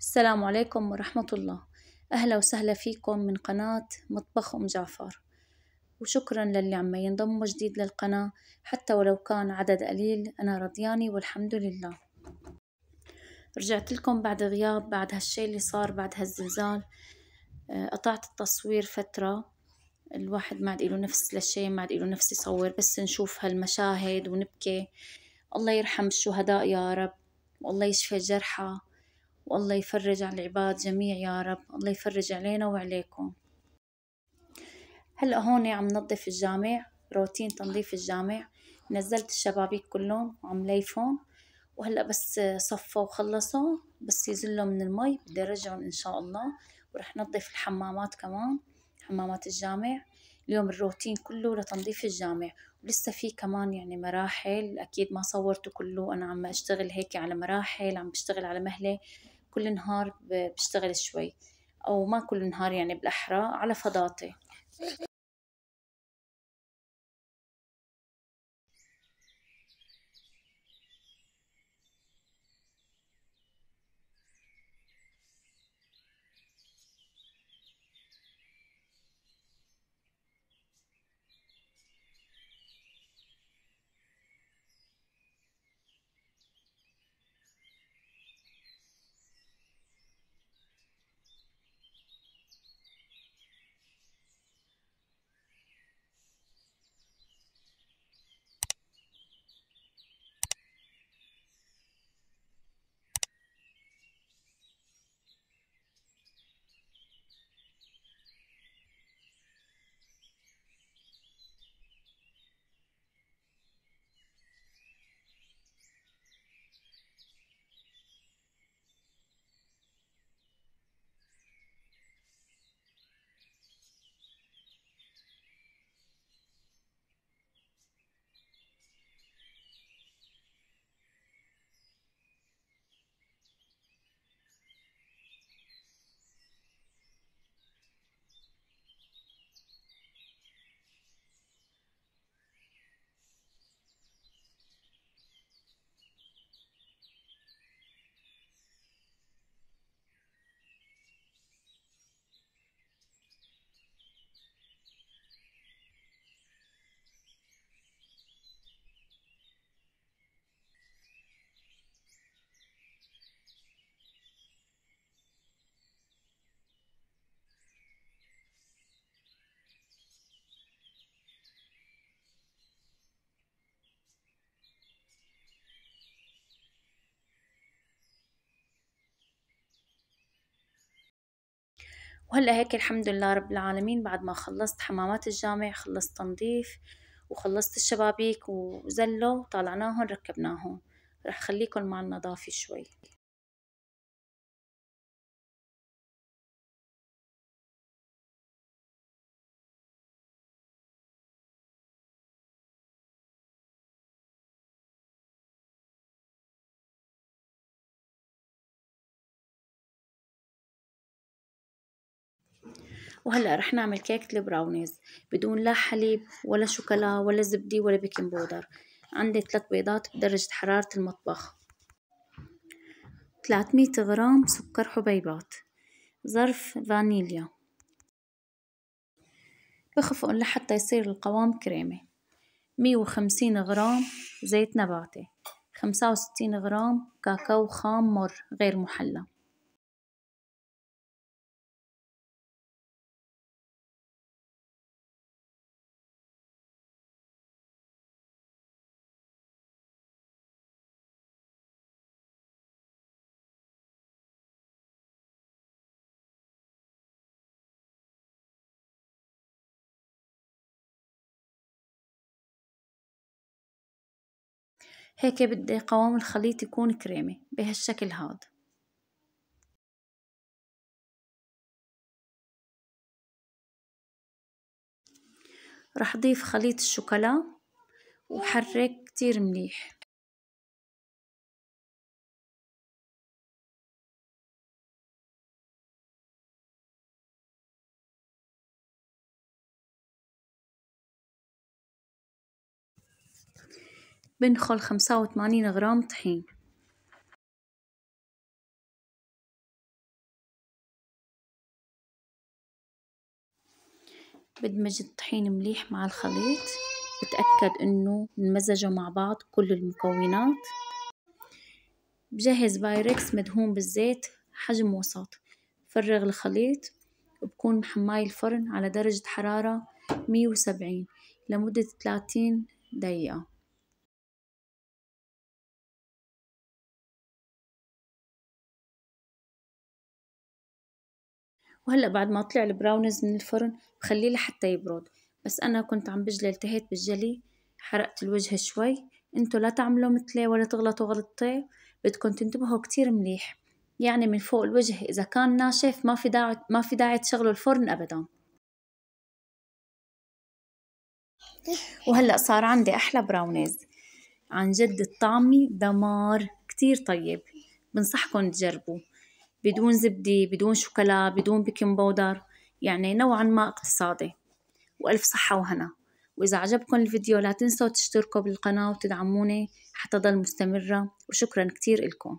السلام عليكم ورحمة الله. أهلا وسهلا فيكم من قناة مطبخ أم جعفر، وشكرا للي عم ينضموا جديد للقناة حتى ولو كان عدد قليل. أنا رضياني والحمد لله. رجعت لكم بعد غياب، بعد هالشي اللي صار، بعد هالزلزال. قطعت التصوير فترة، الواحد ما عاد له نفس للشي، ما عاد له نفس يصور، بس نشوف هالمشاهد ونبكي. الله يرحم الشهداء يا رب، والله يشفي الجرحى، والله يفرج على العباد جميع يا رب. الله يفرج علينا وعليكم. هلأ هون عم نظف الجامع، روتين تنظيف الجامع. نزلت الشبابيك كلهم وعم ليفهم، وهلأ بس صفوا وخلصوا، بس يزلوا من المي بدي ارجعهم ان شاء الله. ورح نظف الحمامات كمان، حمامات الجامع. اليوم الروتين كله لتنظيف الجامع، ولسه في كمان يعني مراحل. اكيد ما صورته كله، انا عم اشتغل هيك على مراحل، عم بشتغل على مهلة. كل نهار بشتغل شوي، او ما كل نهار يعني، بالاحرى على فضاتي. وهلأ هيك الحمد لله رب العالمين، بعد ما خلصت حمامات الجامع، خلصت تنظيف، وخلصت الشبابيك وزلوا، طالعناهم ركبناهم. رح خليكن مع النظافة شوي. وهلأ رح نعمل كيكة البراونيز بدون لا حليب ولا شوكولا ولا زبدة ولا بيكنج بودر. عندي 3 بيضات بدرجة حرارة المطبخ، 300 غرام سكر حبيبات، ظرف فانيليا بخفقن لحتى يصير القوام كريمي، 150 غرام زيت نباتي، 65 غرام كاكاو خام مر غير محلى. هيك بدي قوام الخليط يكون كريمي بهالشكل هاد. رح ضيف خليط الشوكولا وحرك كتير مليح. بنخل 85 غرام طحين، بدمج الطحين مليح مع الخليط، بتأكد إنه انمزجوا مع بعض كل المكونات. بجهز بايركس مدهون بالزيت حجم وسط، فرغ الخليط وبكون محماي الفرن على درجة حرارة 170 لمدة 30 دقيقة. وهلأ بعد ما طلع البراونيز من الفرن بخليه لحتى يبرد، بس أنا كنت عم بجلي التهيت بالجلي حرقت الوجه شوي. انتو لا تعملوا مثلي ولا تغلطوا غلطتي، بدكن تنتبهوا كتير مليح، يعني من فوق الوجه إذا كان ناشف ما في داعي تشغلوا الفرن أبدا. وهلأ صار عندي أحلى براونيز، عن جد الطعمي دمار كتير طيب، بنصحكن تجربوه بدون زبدة بدون شوكولا بدون بيكنج بودر، يعني نوعا ما اقتصادي. وألف صحة وهنا. وإذا عجبكم الفيديو لا تنسوا تشتركوا بالقناة وتدعموني حتى ضل مستمرة، وشكرا كتير إلكم.